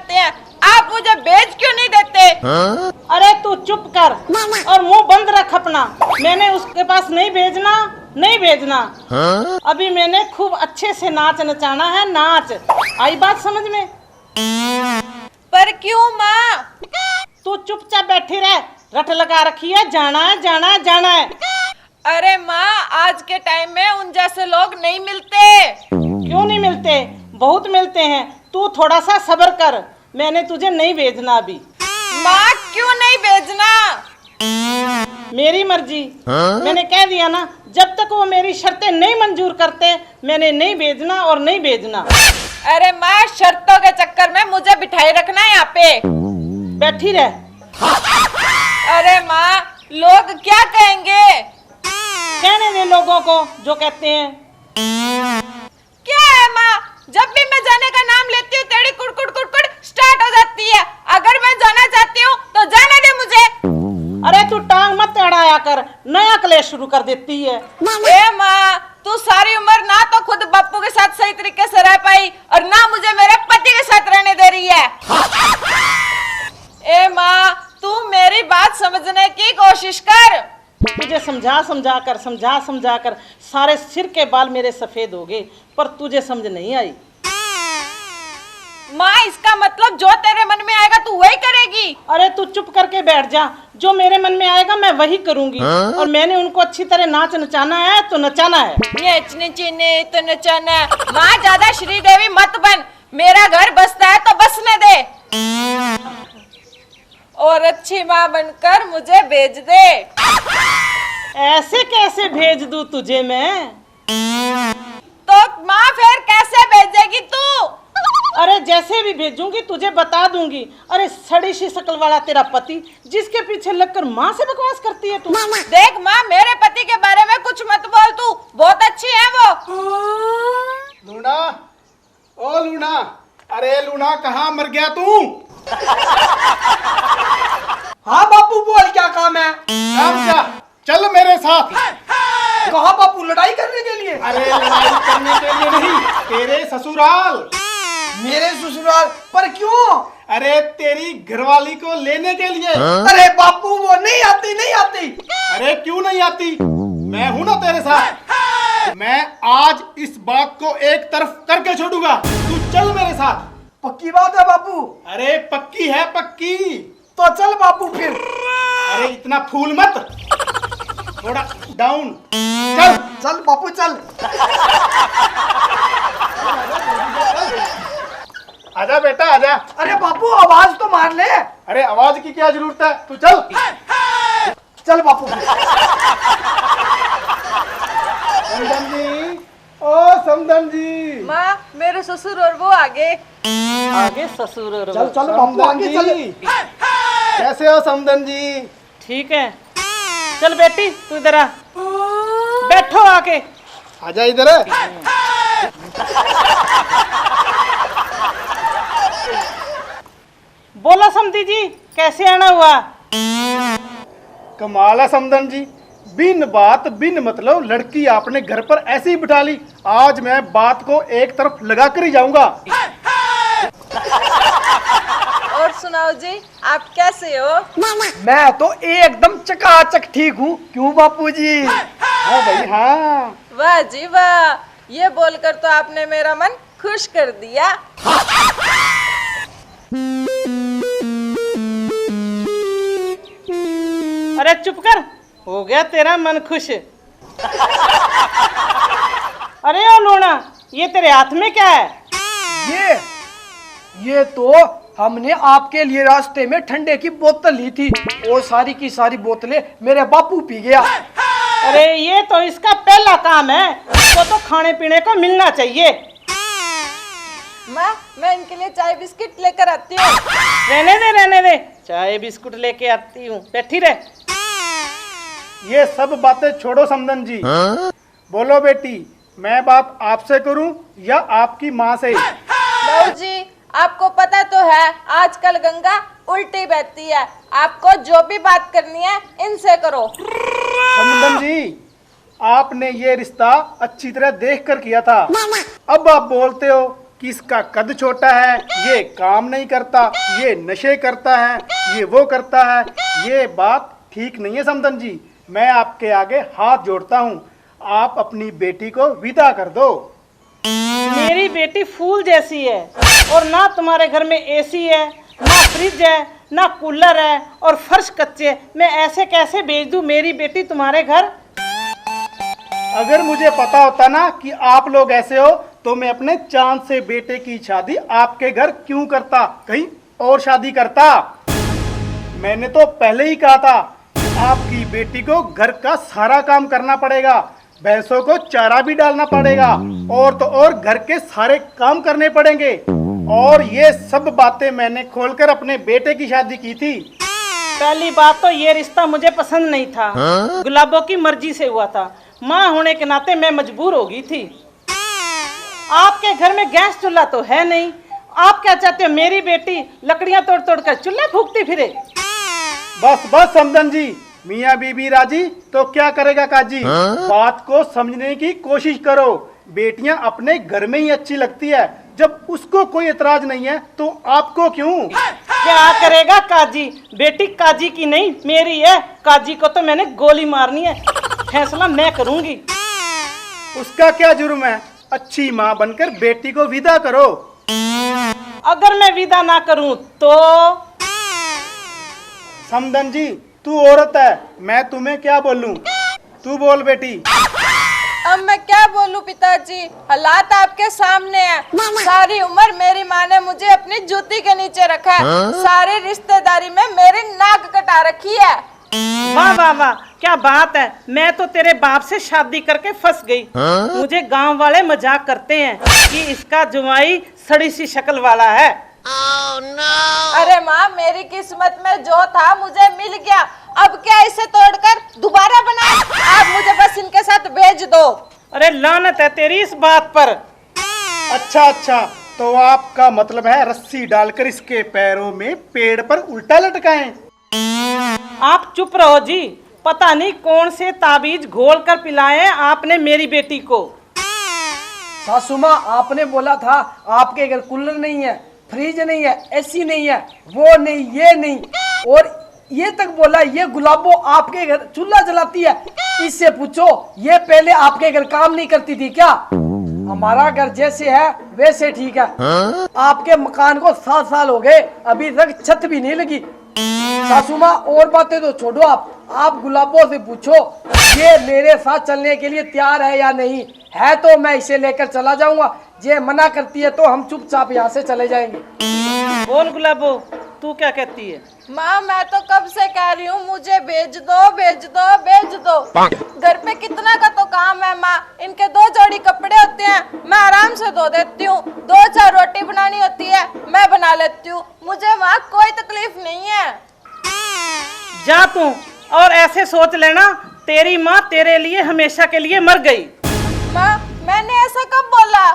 जाते हैं, आप मुझे भेज क्यों नहीं देते? अरे तू चुप कर और मुंह बंद रख अपना। मैंने उसके पास नहीं भेजना, नहीं भेजना। अभी मैंने खूब अच्छे से नाच नचाना है, नाच। आई बात समझ में? पर क्यों माँ? तू चुपचाप बैठी रह, रट लगा रखी है, जाना है जाना है जाना है। अरे माँ, आज के टाइम में उन जैसे लोग नहीं मिलते। क्यों नहीं मिलते? बहुत मिलते हैं। तू थोड़ा सा सब्र कर, मैंने तुझे नहीं भेजना अभी। माँ क्यों नहीं भेजना? मेरी मर्जी। मैंने कह दिया ना, जब तक वो मेरी शर्तें नहीं मंजूर करते मैंने नहीं भेजना और नहीं भेजना। अरे माँ, शर्तों के चक्कर में मुझे बिठाए रखना है यहाँ पे। बैठी रह। अरे माँ, लोग क्या कहेंगे? कहने दे लोगों को जो कहते हैं। क्या है माँ, जब भी मैं जाने का नाम लेती हूँ तेरी कुड़कुड़ कुड़कुड़ स्टार्ट हो जाती है। अगर मैं जाना चाहती हूँ तो जाने दे मुझे। अरे तू टांग मत अड़ाया कर, नया क्लेश शुरू कर देती है। ए माँ, तू सारी उम्र ना तो खुद बापू के साथ सही तरीके से रह पाई और ना मुझे मेरे पति के साथ रहने दे रही है। ए माँ, तू मेरी बात समझने की कोशिश कर। तुझे समझा समझा कर सारे सिर के बाल मेरे सफेद हो गए, पर तुझे समझ नहीं आई। माँ, इसका मतलब जो तेरे मन में आएगा तू वही करेगी? अरे तू चुप करके बैठ जा, जो मेरे मन में आएगा मैं वही करूंगी। और मैंने उनको अच्छी तरह नाच नचाना है तो नचाना है। नचने तो नचाना है। माँ, ज्यादा श्रीदेवी मत बन, मेरा घर बसता है तो बसने दे। और अच्छी माँ बनकर मुझे भेज दे। ऐसे कैसे भेज दूं तुझे मैं? तो माँ फिर कैसे भेजेगी तू? अरे जैसे भी भेजूंगी तुझे बता दूंगी। अरे सड़ी सी शक्ल वाला तेरा पति, जिसके पीछे लगकर माँ से बकवास करती है तू। देख माँ, मेरे पति के बारे में कुछ मत बोल, तू बहुत अच्छी है वो। लूना, ओ लूना, अरे लूना कहाँ मर गया तू? हाँ बापू, बोल क्या काम है? काम क्या? चल मेरे साथ। कहाँ बापू, लड़ाई करने के लिए? अरे लड़ाई करने के लिए नहीं, तेरे ससुराल। मेरे ससुराल? पर क्यों? अरे तेरी घरवाली को लेने के लिए। अरे बापू, वो नहीं आती, नहीं आती। अरे क्यों नहीं आती? मैं हूं ना तेरे साथ। मैं आज इस बात को एक तरफ करके छोड़ूंगा। तू चल मेरे साथ। पक्की बात है बापू? अरे पक्की है, पक्की। तो चल बापू फिर। अरे इतना फूल मत, थोड़ा डाउन। चल चल बापू चल। आजा बेटा आजा। अरे बापू, आवाज तो मार ले। अरे आवाज की क्या जरूरत है, तू चल। चल बापू। समधन जी, ओ समधन जी। माँ, मेरे ससुर और वो आगे। आगे ससुर और चल चल बापू, आगे चल। कैसे हो समधन जी? ठीक है। चल बेटी तू इधर आ, बैठो आके। आजा इधर। बोला समधी जी, कैसे आना हुआ? कमाल है समधन जी, बिन बात बिन मतलब लड़की आपने घर पर ऐसे ही बिठा ली। आज मैं बात को एक तरफ लगा कर ही जाऊंगा। और सुनाओ जी, आप कैसे हो? मैं तो एकदम चकाचक ठीक हूँ। क्यों बापू जी? हाँ भाई हाँ। वाह जी वाह, ये बोलकर तो आपने मेरा मन खुश कर दिया। अरे चुप कर, हो गया तेरा मन खुश। अरे ओ लूना, ये तेरे हाथ में क्या है? ये तो हमने आपके लिए रास्ते में ठंडे की बोतल ली थी, और सारी की सारी बोतलें मेरे बापू पी गया। अरे ये तो इसका पहला काम है, इसको तो खाने पीने को मिलना चाहिए। माँ, मैं इनके लिए चाय बिस्किट लेकर आती हूँ। रहने दे, चाय बिस्कुट लेके आती हूँ, बैठी रह। ये सब बातें छोड़ो समधन जी। बोलो बेटी, मैं बात आपसे करूं या आपकी माँ से? बहू जी, आपको पता तो है आजकल गंगा उल्टी बहती है। आपको जो भी बात करनी है इनसे करो। समधन जी, आपने ये रिश्ता अच्छी तरह देख कर किया था। अब आप बोलते हो किसका कद छोटा है, ये काम नहीं करता, ये नशे करता है, ये वो करता है, ये बात ठीक नहीं है समदन जी। मैं आपके आगे हाथ जोड़ता हूँ, आप अपनी बेटी को विदा कर दो। मेरी बेटी फूल जैसी है और ना तुम्हारे घर में एसी है, ना फ्रिज है, ना कूलर है और फर्श कच्चे। मैं ऐसे कैसे भेज दूं मेरी बेटी तुम्हारे घर? अगर मुझे पता होता ना कि आप लोग ऐसे हो तो मैं अपने चांद से बेटे की शादी आपके घर क्यों करता, कहीं और शादी करता। मैंने तो पहले ही कहा था आपकी बेटी को घर का सारा काम करना पड़ेगा, भैंसों को चारा भी डालना पड़ेगा और तो और घर के सारे काम करने पड़ेंगे। और ये सब बातें मैंने खोलकर अपने बेटे की शादी की थी। पहली बात तो ये रिश्ता मुझे पसंद नहीं था, गुलाबों की मर्जी से हुआ था। माँ होने के नाते मैं मजबूर हो गई थी। आपके घर में गैस चूल्हा तो है नहीं, आप क्या चाहते हो मेरी बेटी लकड़ियां तोड़ तोड़ कर चूल्हा फूकती फिरे? बस बस समदन जी, मियाँ बीबी राजी तो क्या करेगा काजी। बात को समझने की कोशिश करो। बेटियां अपने घर में ही अच्छी लगती है, जब उसको कोई एतराज नहीं है तो आपको क्यों? क्या करेगा काजी? बेटी काजी की नहीं मेरी है। काजी को तो मैंने गोली मारनी है, फैसला मैं करूंगी। उसका क्या जुर्म है? अच्छी माँ बनकर बेटी को विदा करो। अगर मैं विदा ना करूं तो? समदन जी, तू औरत है, मैं तुम्हें क्या बोलूं? तू बोल बेटी। अब मैं क्या बोलूं पिताजी, हालात आपके सामने है। सारी उम्र मेरी माँ ने मुझे अपनी जूती के नीचे रखा है, सारी रिश्तेदारी में मेरी नाक कटा रखी है। वाह वाह वाह, क्या बात है। मैं तो तेरे बाप से शादी करके फंस गई। मुझे गांव वाले मजाक करते हैं कि इसका जुमाई सड़ी सी शक्ल वाला है। अरे माँ, मेरी किस्मत में जो था मुझे मिल गया, अब क्या इसे तोड़कर दोबारा बनाए? आप मुझे बस इनके साथ भेज दो। अरे लानत है तेरी इस बात पर। अच्छा, तो आपका मतलब है रस्सी डालकर इसके पैरों में पेड़ पर उल्टा लटकाएं? आप चुप रहो जी। पता नहीं कौन से ताबीज घोल कर पिलाए आपने मेरी बेटी को। सासू माँ, आपने बोला था आपके घर कूलर नहीं है, फ्रिज नहीं है, एसी नहीं है, वो नहीं, ये नहीं, और ये तक बोला ये गुलाबो आपके घर चूल्हा जलाती है। इससे पूछो ये पहले आपके घर काम नहीं करती थी क्या? हमारा घर जैसे है वैसे ठीक है। आपके मकान को 7 साल हो गए, अभी तक छत भी नहीं लगी। सासू माँ, और बातें तो छोड़ो, आप गुलाबो से पूछो ये मेरे साथ चलने के लिए तैयार है या नहीं है, तो मैं इसे लेकर चला जाऊंगा। ये मना करती है तो हम चुपचाप यहाँ से चले जाएंगे। बोल गुलाबो, तू क्या कहती है? माँ, मैं तो कब से कह रही हूँ मुझे भेज दो, भेज दो, भेज दो। घर पे कितना का तो काम है माँ, इनके 2 जोड़ी कपड़े होते हैं, मैं आराम से धो देती हूँ। 2-4 रोटी बनानी होती है, मैं बना लेती हूँ। मुझे वहाँ कोई तकलीफ नहीं है। जा तू, और ऐसे सोच लेना तेरी माँ तेरे लिए हमेशा के लिए मर गई। माँ, मैंने ऐसा कब बोला?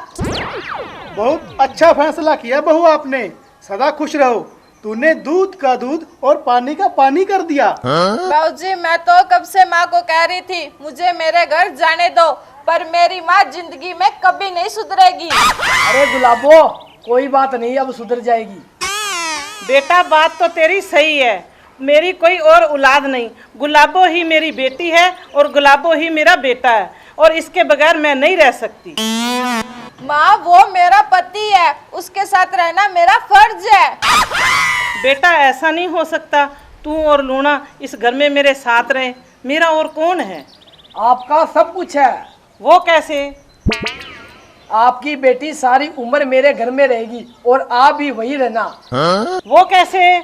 बहुत अच्छा फैसला किया बहू आपने, सदा खुश रहो। तूने दूध का दूध और पानी का पानी कर दिया। बाबूजी, मैं तो कब से माँ को कह रही थी मुझे मेरे घर जाने दो, पर मेरी माँ जिंदगी में कभी नहीं सुधरेगी। अरे गुलाबो, कोई बात नहीं, अब सुधर जाएगी। बेटा, बात तो तेरी सही है, मेरी कोई और औलाद नहीं। गुलाबो ही मेरी बेटी है और गुलाबो ही मेरा बेटा है, और इसके बगैर मैं नहीं रह सकती। माँ, वो मेरा पति है, उसके साथ रहना मेरा फर्ज है। बेटा, ऐसा नहीं हो सकता। तू और लूना इस घर में मेरे साथ रहे, मेरा और कौन है? आपका सब कुछ है। वो कैसे? आपकी बेटी सारी उम्र मेरे घर में रहेगी और आप भी वही रहना। वो कैसे?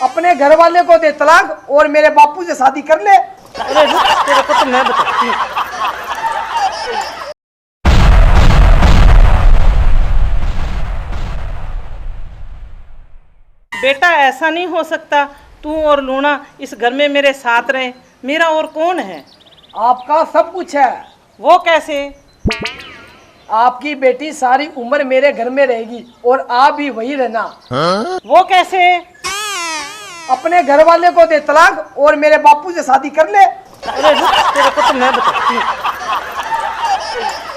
अपने घर वाले को दे तलाक और मेरे बापू से शादी कर ले। अरे रुक, तेरे को तो मैं बताती हूँ। बेटा, ऐसा नहीं हो सकता। तू और लूना इस घर में मेरे साथ रहे, मेरा और कौन है? आपका सब कुछ है। वो कैसे? आपकी बेटी सारी उम्र मेरे घर में रहेगी और आप भी वही रहना। वो कैसे? अपने घर वाले को दे तलाक और मेरे बापू से शादी कर ले। अरे रुक, तेरे को तो मैं बताती हूँ।